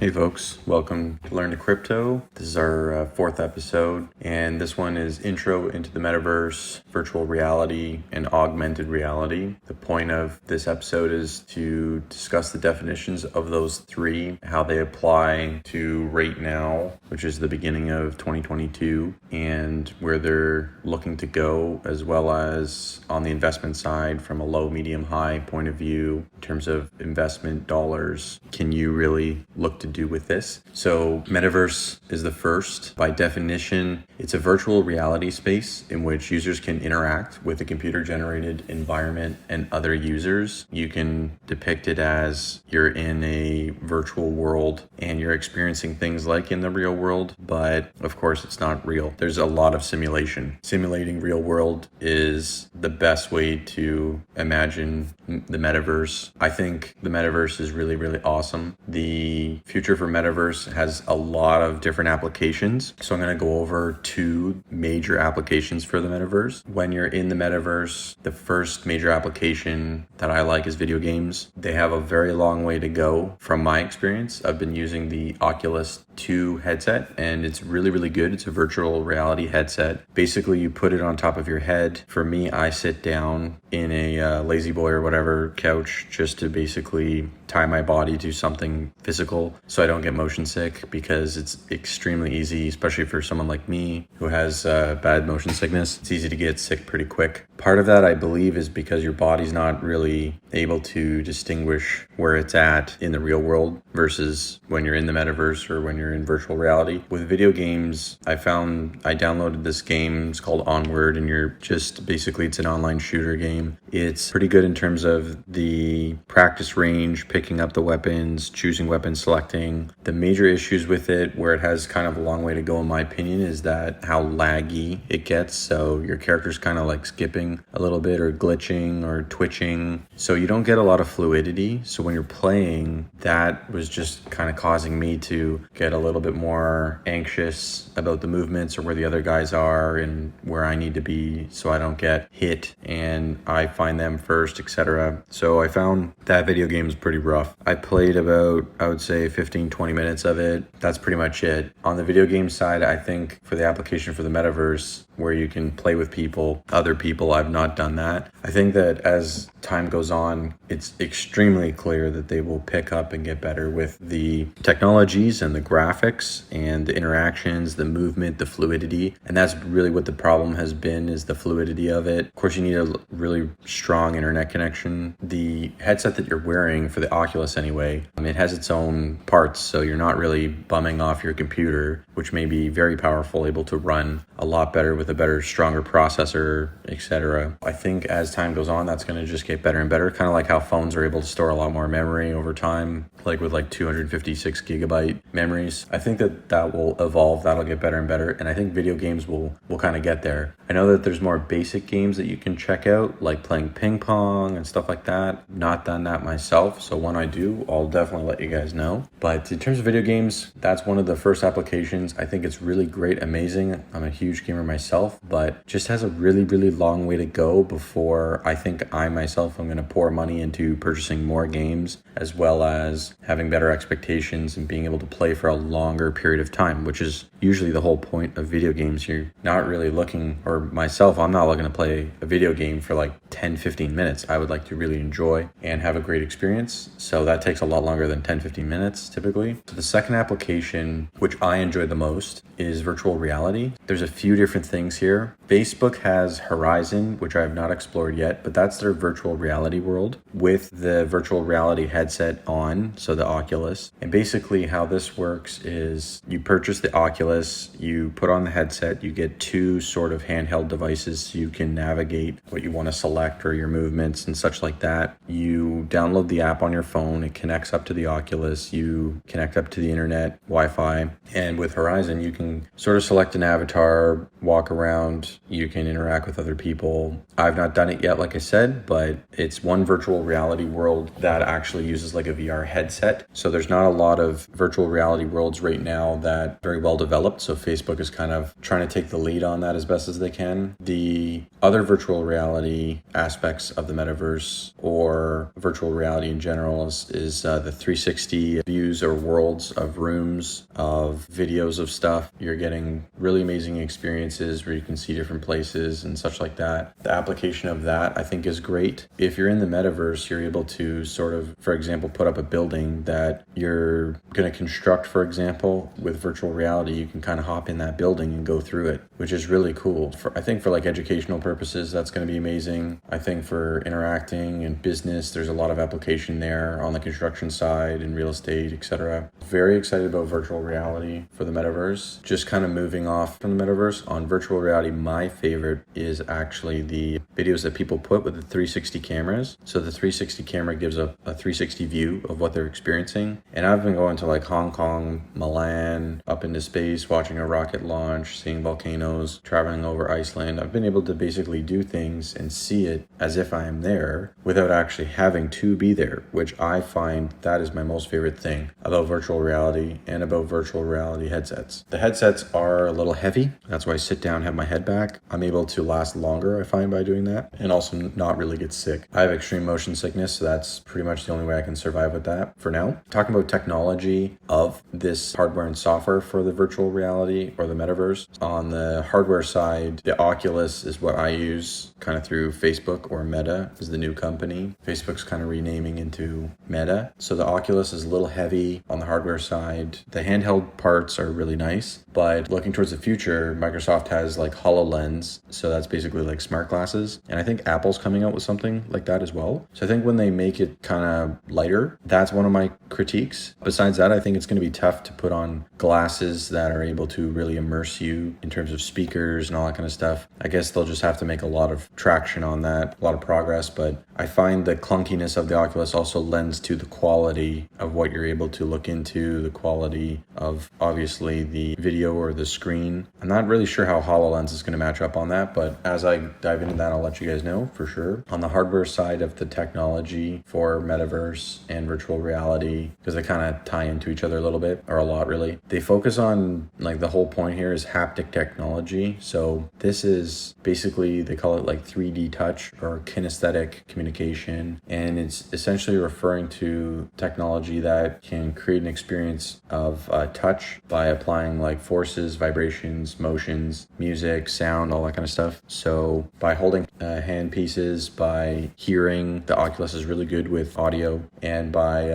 Hey folks, welcome to Learn to Crypto. This is our fourth episode, and this one is Intro into the Metaverse, Virtual Reality, and Augmented Reality. The point of this episode is to discuss the definitions of those three, how they apply to right now, which is the beginning of 2022, and where they're looking to go, as well as on the investment side from a low, medium, high point of view in terms of investment dollars. Can you really look to do with this? So Metaverse is the first. By definition, it's a virtual reality space in which users can interact with a computer-generated environment and other users. You can depict it as you're in a virtual world and you're experiencing things like in the real world, but of course it's not real. There's a lot of simulation. Simulating real world is the best way to imagine the metaverse. I think the metaverse is really, really awesome. The future for metaverse has a lot of different applications. So I'm going to go over two major applications for the metaverse. When you're in the metaverse, the first major application that I like is video games. They have a very long way to go from my experience. I've been using the Oculus 2 headset and it's really, really good. It's a virtual reality headset. Basically, you put it on top of your head. For me, I sit down in a lazy boy or whatever couch just to basically tie my body to something physical so I don't get motion sick, because it's extremely easy, especially for someone like me who has bad motion sickness. It's easy to get sick pretty quick. Part of that, I believe, is because your body's not really able to distinguish where it's at in the real world versus when you're in the metaverse or when you're in virtual reality. With video games, I downloaded this game. It's called Onward, and it's an online shooter game. It's pretty good in terms of the practice range, picking up the weapons, choosing weapon selecting. The major issues with it, where it has kind of a long way to go in my opinion, is that how laggy it gets. So your character's kind of like skipping a little bit or glitching or twitching. So you don't get a lot of fluidity. So when you're playing, that was just kind of causing me to get a little bit more anxious about the movements or where the other guys are and where I need to be so I don't get hit and I find them first, etc. So I found that video game is pretty rough. I played about, I would say, 15-20 minutes of it. That's pretty much it. On the video game side, I think for the application for the metaverse, where you can play with other people, I've not done that. I think that as time goes on, it's extremely clear that they will pick up and get better with the technologies and the graphics and the interactions, the movement, the fluidity. And that's really what the problem has been, is the fluidity of it. Of course, you need a really strong internet connection. The headset that you're wearing, for the Oculus anyway, it has its own parts, so you're not really bumming off your computer, which may be very powerful, able to run a lot better with a better, stronger processor, etc. I think as time goes on, that's going to just get better and better, kind of like how phones are able to store a lot more memory over time, like with 256 gigabyte memories. I think that will evolve, that'll get better and better, and I think video games will kind of get there. I know that there's more basic games that you can check out, like playing ping pong and stuff like that. Not done that myself, so when I do, I'll definitely let you guys know. But in terms of video games, that's one of the first applications. I think it's really great, amazing. I'm a huge gamer myself, but just has a really, really long way to go before I think I myself am going to pour money into purchasing more games, as well as having better expectations and being able to play for a longer period of time, which is usually the whole point of video games. You're not really looking, or myself, I'm not looking to play a video game for 10-15 minutes. I would like to really enjoy and have a great experience. So that takes a lot longer than 10-15 minutes typically. So the second application, which I enjoy the most, is virtual reality. There's a few different things here. Facebook has Horizon, which I have not explored yet, but that's their virtual reality world with the virtual reality headset on, so the Oculus. And basically how this works is you purchase the Oculus, you put on the headset, you get two sort of handheld devices so you can navigate what you want to select or your movements and such like that. You download the app on your phone, it connects up to the Oculus, you connect up to the internet, Wi-Fi, and with Horizon you can sort of select an avatar, walk around, you can interact with other people. I've not done it yet, like I said, but it's one virtual reality world that actually uses a VR headset. So there's not a lot of virtual reality worlds right now that are very well developed. So Facebook is kind of trying to take the lead on that as best as they can. The other virtual reality aspects of the metaverse or virtual reality in general is the 360 views or worlds of rooms, of videos of stuff. You're getting really amazing experiences where you can see different places and such like that. The application of that I think is great. If you're in the metaverse, you're able to sort of, for example, put up a building that you're going to construct, for example, with virtual reality. You can kind of hop in that building and go through it, which is really cool. I think for like educational purposes, that's going to be amazing. I think for interacting and business, there's a lot of application there on the construction side and real estate, etc. Very excited about virtual reality for the metaverse. Just kind of moving off from the metaverse, on virtual reality, my favorite is actually the videos that people put with the 360 cameras. So the 360 camera gives a 360 view of what they're experiencing. And I've been going to like Hong Kong, Milan, up into space, watching a rocket launch, seeing volcanoes, traveling over Iceland. I've been able to basically do things and see it as if I am there without actually having to be there, which I find that is my most favorite thing about virtual reality and about virtual reality headsets. The headsets are a little heavy. That's why I sit down, have my head back. I'm able to last longer, I find, by doing that, and also not really get sick. I have extreme motion sickness, so that's pretty much the only way I can survive with that for now. Talking about technology of this hardware and software for the virtual reality or the metaverse. On the hardware side, the Oculus is what I use kind of through Facebook, or Meta is the new company. Facebook's kind of renaming into Meta. So the Oculus is a little heavy on the hardware side. The handheld parts are really nice, but looking towards the future, Microsoft has like HoloLens. So that's basically like smart glasses. And I think Apple's coming out with something like that as well. So I think when they make it kind of lighter, that's one of my critiques. Besides that, I think it's going to be tough to put on glasses that are able to really immerse you in terms of speakers and all that kind of stuff. I guess they'll just have to make a lot of traction on that, a lot of progress, but I find the clunkiness of the Oculus also lends to the quality of what you're able to look into, the quality of obviously the video or the screen. I'm not really sure how HoloLens is going to match up on that, but as I dive into that, I'll let you guys know for sure. On the hardware side of the technology for metaverse and virtual reality, because they kind of tie into each other a little bit, or a lot really, they focus on, like, the whole point here is haptic technology. So this is basically, they call it like 3D touch or kinesthetic communication, and it's essentially referring to technology that can create an experience of touch by applying like forces, vibrations, motions, music, sound, all that kind of stuff. So by holding hand pieces, by hearing, the Oculus is really good with audio, and by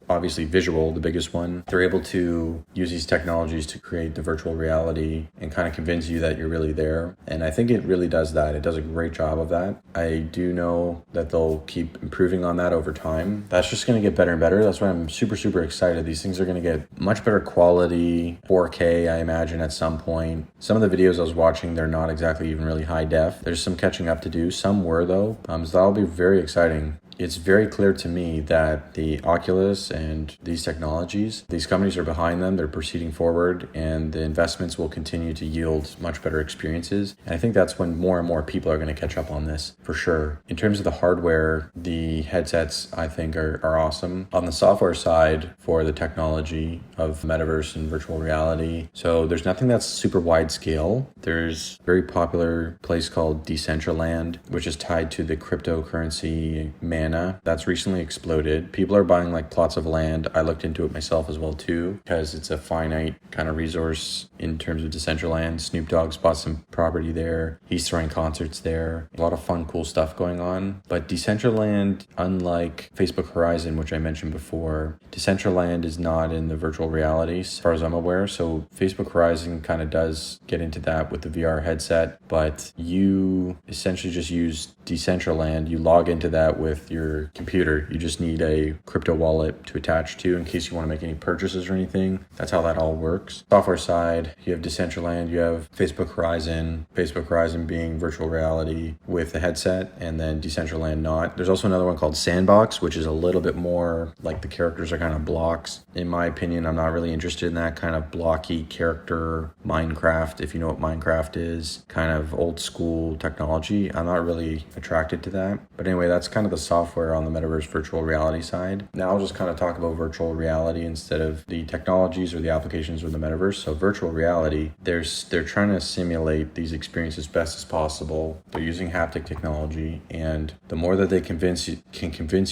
obviously visual, the biggest one, they're able to use these technologies to create the virtual reality and kind of convince you that you're really there. And I think it really does that. It does a great job of that. I do know that they'll keep improving on that over time. That's just going to get better and better. That's why I'm super, super excited. These things are going to get much better quality, 4K, I imagine, at some point. Some of the videos I was watching, they're not exactly even really high def. There's some catching up to do. Some were, though. So that'll be very exciting. It's very clear to me that the Oculus and these technologies, these companies are behind them, they're proceeding forward, and the investments will continue to yield much better experiences. And I think that's when more and more people are going to catch up on this, for sure. In terms of the hardware, the headsets, I think, are awesome. On the software side, for the technology of metaverse and virtual reality, so there's nothing that's super wide scale. There's a very popular place called Decentraland, which is tied to the cryptocurrency Mana. That's recently exploded. People are buying like plots of land. I looked into it myself as well too, because it's a finite kind of resource in terms of Decentraland. Snoop Dogg's bought some property there. He's throwing concerts there. A lot of fun, cool stuff going on. But Decentraland, unlike Facebook Horizon, which I mentioned before, Decentraland is not in the virtual reality as far as I'm aware. So Facebook Horizon kind of does get into that with the VR headset, but you essentially just use Decentraland. You log into that with your computer. You just need a crypto wallet to attach to in case you want to make any purchases or anything. That's how that all works. Software side, you have Decentraland, you have Facebook Horizon being virtual reality with the headset, and then Decentraland not. There's also another one called Sandbox, which is a little bit more like the characters are kind of blocks. In my opinion, I'm not really interested in that kind of blocky character Minecraft, if you know what Minecraft is, kind of old school technology. I'm not really attracted to that. But anyway, that's kind of the software software on the Metaverse virtual reality side. Now I'll just kind of talk about virtual reality instead of the technologies or the applications of the Metaverse. So virtual reality, they're trying to simulate these experiences best as possible. They're using haptic technology, and the more that they can convince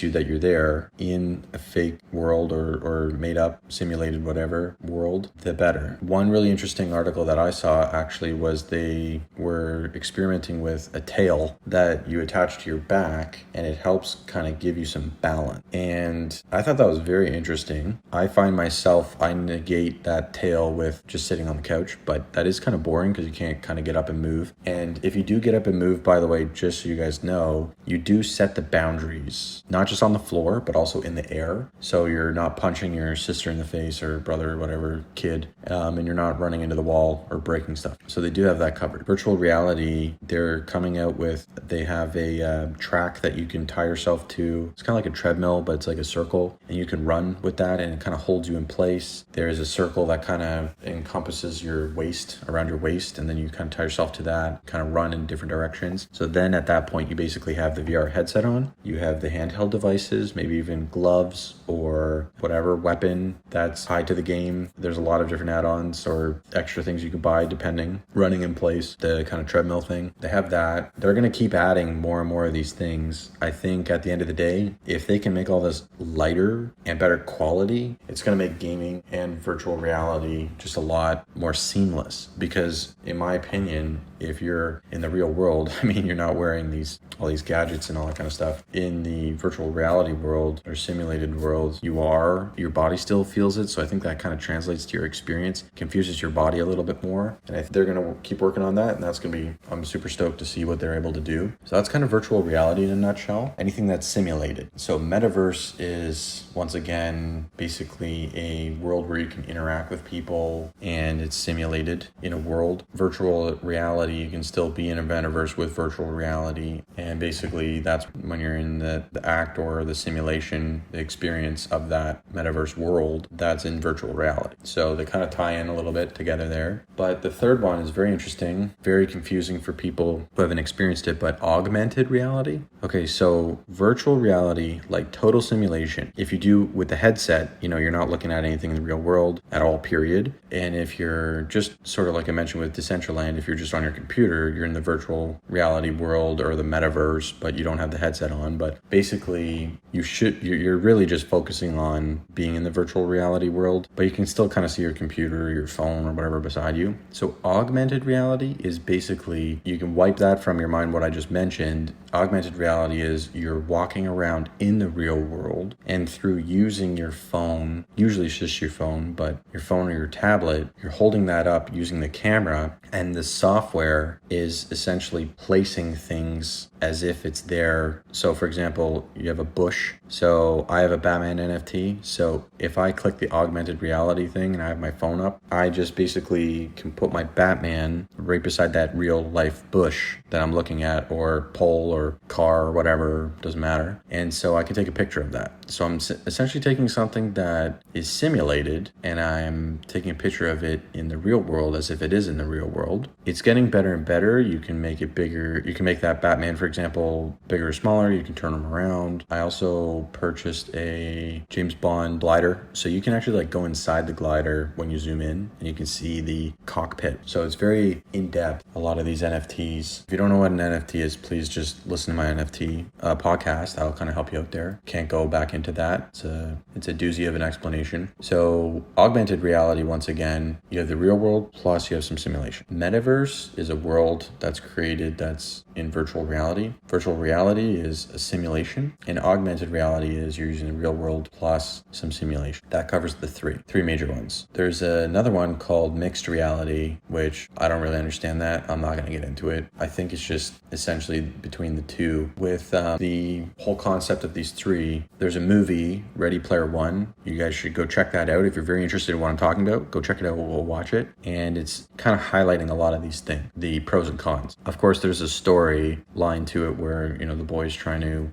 you that you're there in a fake world or made up, simulated, whatever world, the better. One really interesting article that I saw actually was they were experimenting with a tail that you attach to your back, and it helps kind of give you some balance. And I thought that was very interesting. I find myself, I negate that tail with just sitting on the couch, but that is kind of boring because you can't kind of get up and move. And if you do get up and move, by the way, just so you guys know, you do set the boundaries, not just on the floor, but also in the air. So you're not punching your sister in the face or brother or whatever, kid, and you're not running into the wall or breaking stuff. So they do have that covered. Virtual reality, they're coming out with, they have a track that you can tie yourself to. It's kind of like a treadmill, but it's like a circle, and you can run with that, and it kind of holds you in place. There is a circle that kind of encompasses your waist, around your waist, and then you kind of tie yourself to that, kind of run in different directions. So then at that point, you basically have the VR headset on, you have the handheld devices, maybe even gloves or whatever weapon that's tied to the game. There's a lot of different add-ons or extra things you can buy depending. Running in place, the kind of treadmill thing. They have that. They're going to keep adding more and more of these things. I think at the end of the day, if they can make all this lighter and better quality, it's going to make gaming and virtual reality just a lot more seamless. Because in my opinion, if you're in the real world, I mean, you're not wearing all these gadgets and all that kind of stuff. In the virtual reality world or simulated world, your body still feels it. So I think that kind of translates to your experience, confuses your body a little bit more. And I think they're going to keep working on that. And that's going to be, I'm super stoked to see what they're able to do. So that's kind of virtual reality in a nutshell. Anything that's simulated. So Metaverse is, once again, basically a world where you can interact with people and it's simulated in a world. Virtual reality, you can still be in a metaverse with virtual reality, and basically that's when you're in the act or the simulation, the experience of that metaverse world that's in virtual reality. So they kind of tie in a little bit together there. But the third one is very interesting, very confusing for people who haven't experienced it, but augmented reality. Okay, so virtual reality, like total simulation. If you do with the headset, you're not looking at anything in the real world at all, period. And if you're just sort of like I mentioned with Decentraland, if you're just on your computer, you're in the virtual reality world or the metaverse, but you don't have the headset on. But basically, you're really just focusing on being in the virtual reality world, but you can still kind of see your computer, your phone, or whatever beside you. So augmented reality is basically, you can wipe that from your mind, what I just mentioned. Augmented reality is you're walking around in the real world, and through using your phone, usually it's just your phone, but your phone or your tablet, you're holding that up using the camera, and the software is essentially placing things as if it's there. So for example, you have a bush. So I have a Batman NFT. So if I click the augmented reality thing and I have my phone up, I just basically can put my Batman right beside that real life bush that I'm looking at, or pole or car or whatever, doesn't matter. And so I can take a picture of that. So I'm essentially taking something that is simulated and I'm taking a picture of it in the real world as if it is in the real world. It's getting better and better. You can make it bigger. You can make that Batman, for example, bigger or smaller. You can turn them around. I also purchased a James Bond glider. So you can actually go inside the glider when you zoom in and you can see the cockpit. So it's very in-depth, a lot of these NFTs. If you don't know what an NFT is, please just listen to my NFT podcast. That'll kind of help you out there. Can't go back into that. It's a doozy of an explanation. So augmented reality, once again, you have the real world plus you have some simulation. Metaverse is a world that's created that's in virtual reality. Virtual reality is a simulation, and augmented reality is you're using the real world plus some simulation. That covers the three major ones. There's another one called mixed reality, which I don't really understand that. I'm not going to get into it. I think it's just essentially between the two. With the whole concept of these three, there's a movie, Ready Player One. You guys should go check that out. If you're very interested in what I'm talking about, go check it out. We'll watch it. And it's kind of highlighting highlighting a lot of these things, the pros and cons. Of course, there's a story line to it where, the boy's trying to,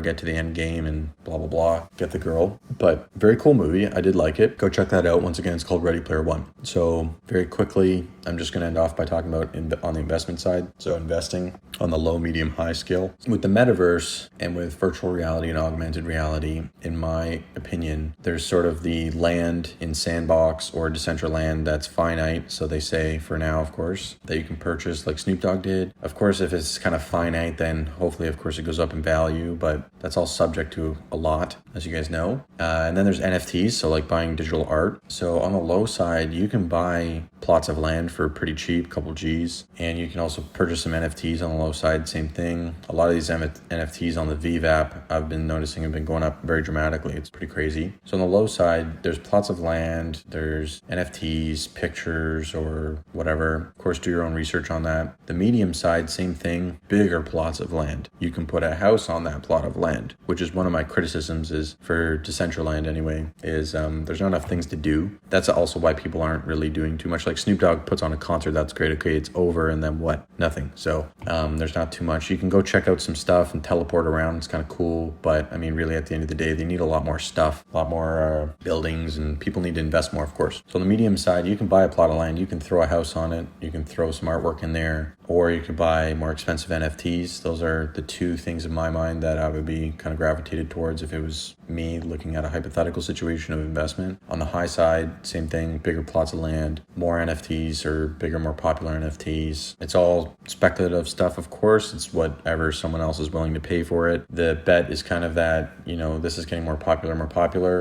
get to the end game and blah, blah, blah, get the girl. But very cool movie. I did like it. Go check that out. Once again, it's called Ready Player One. So very quickly, I'm just going to end off by talking about on the investment side. So investing on the low, medium, high scale. With the metaverse and with virtual reality and augmented reality, in my opinion, there's sort of the land in Sandbox or Decentraland that's finite. So they say for now, of course, that you can purchase like Snoop Dogg did. Of course, if it's kind of finite, then hopefully, of course, it goes up in value, but that's all subject to a lot, as you guys know. And then there's NFTs, so like buying digital art. So on the low side, you can buy plots of land for pretty cheap, a couple G's, and you can also purchase some NFTs on the low side, same thing. A lot of these NFTs on the Vive app, I've been noticing have been going up very dramatically. It's pretty crazy. So on the low side, there's plots of land, there's NFTs, pictures, or whatever. Of course, do your own research on that. The medium side, same thing, bigger plots of land. You can put a house on that plot of land, which is one of my criticisms is for Decentraland anyway, is there's not enough things to do. That's also why people aren't really doing too much. Like Snoop Dogg puts on a concert, that's great. Okay, it's over, and then what? Nothing. So there's not too much. You can go check out some stuff and teleport around. It's kind of cool, but I mean, really at the end of the day, they need a lot more stuff, a lot more buildings, and people need to invest more, of course. So on the medium side, you can buy a plot of land, you can throw a house on it, you can throw some artwork in there, or you could buy more expensive NFTs. Those are the two things in my mind that I would be kind of gravitated towards if it was me looking at a hypothetical situation of investment. On the high side, same thing, bigger plots of land, more NFTs or bigger, more popular NFTs. It's all speculative stuff, of course. It's whatever someone else is willing to pay for it. The bet is kind of that, this is getting more popular,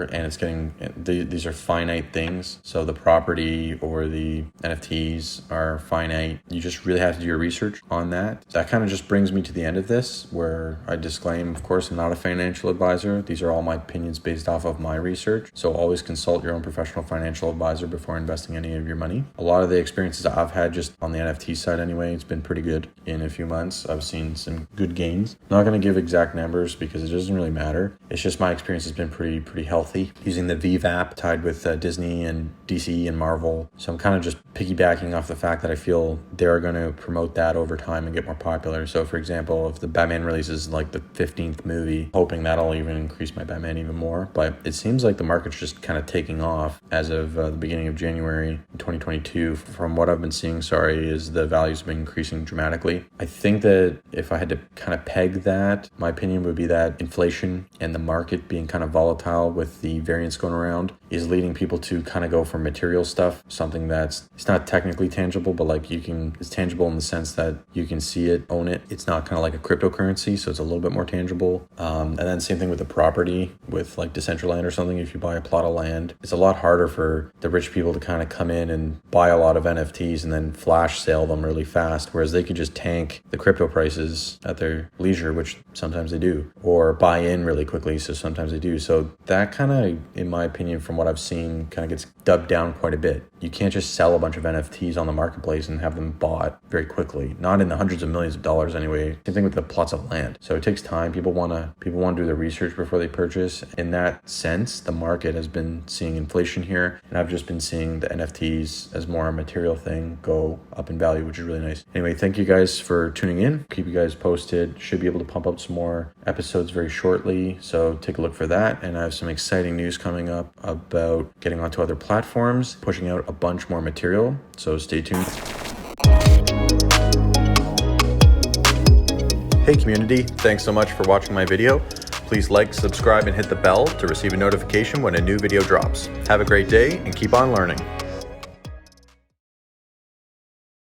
and it's getting, these are finite things. So the property or the NFTs are finite. You just really have to do your research on that. That kind of just brings me to the end of this, where I disclaim, of course, I'm not a financial advisor. These are all my opinions based off of my research. So always consult your own professional financial advisor before investing any of your money. A lot of the experiences I've had just on the NFT side anyway, it's been pretty good. In a few months, I've seen some good gains. I'm not going to give exact numbers because it doesn't really matter. It's just my experience has been pretty healthy using the Vive app tied with Disney and DC and Marvel. So I'm kind of just piggybacking off the fact that I feel they're going to promote that over time and get more popular. So for example, if the Batman releases like the 15th movie, hoping that'll even increase my Batman even more. But it seems like the market's just kind of taking off as of the beginning of January 2022. From what I've been seeing, is the values have been increasing dramatically. I think that if I had to kind of peg that, my opinion would be that inflation and the market being kind of volatile with the variance going around is leading people to kind of go for material stuff, something that's, it's not technically tangible, but like it's tangible in the sense that you can see it, own it. It's not kind of like a cryptocurrency, so it's a little bit more tangible. And then same thing with the property, with like Decentraland or something. If you buy a plot of land, it's a lot harder for the rich people to kind of come in and buy a lot of NFTs and then flash sale them really fast, whereas they could just tank the crypto prices at their leisure, which sometimes they do, or buy in really quickly, so sometimes they do. So that kind of, in my opinion, from what I've seen, kind of gets dubbed down quite a bit. You can't just sell a bunch of NFTs on the marketplace and have them bought very quickly, not in the hundreds of millions of dollars anyway. Same thing with the plots of land. So it takes time. People want to do their research before they purchase. In that sense, the market has been seeing inflation here, and I've just been seeing the NFTs as more a material thing go up in value, which is really nice. Anyway, thank you guys for tuning in. Keep you guys posted. Should be able to pump up some more episodes very shortly, so take a look for that. And I have some exciting news coming up about getting onto other platforms, pushing out a bunch more material, so stay tuned. Hey community, thanks so much for watching my video. Please like, subscribe, and hit the bell to receive a notification when a new video drops. Have a great day and keep on learning.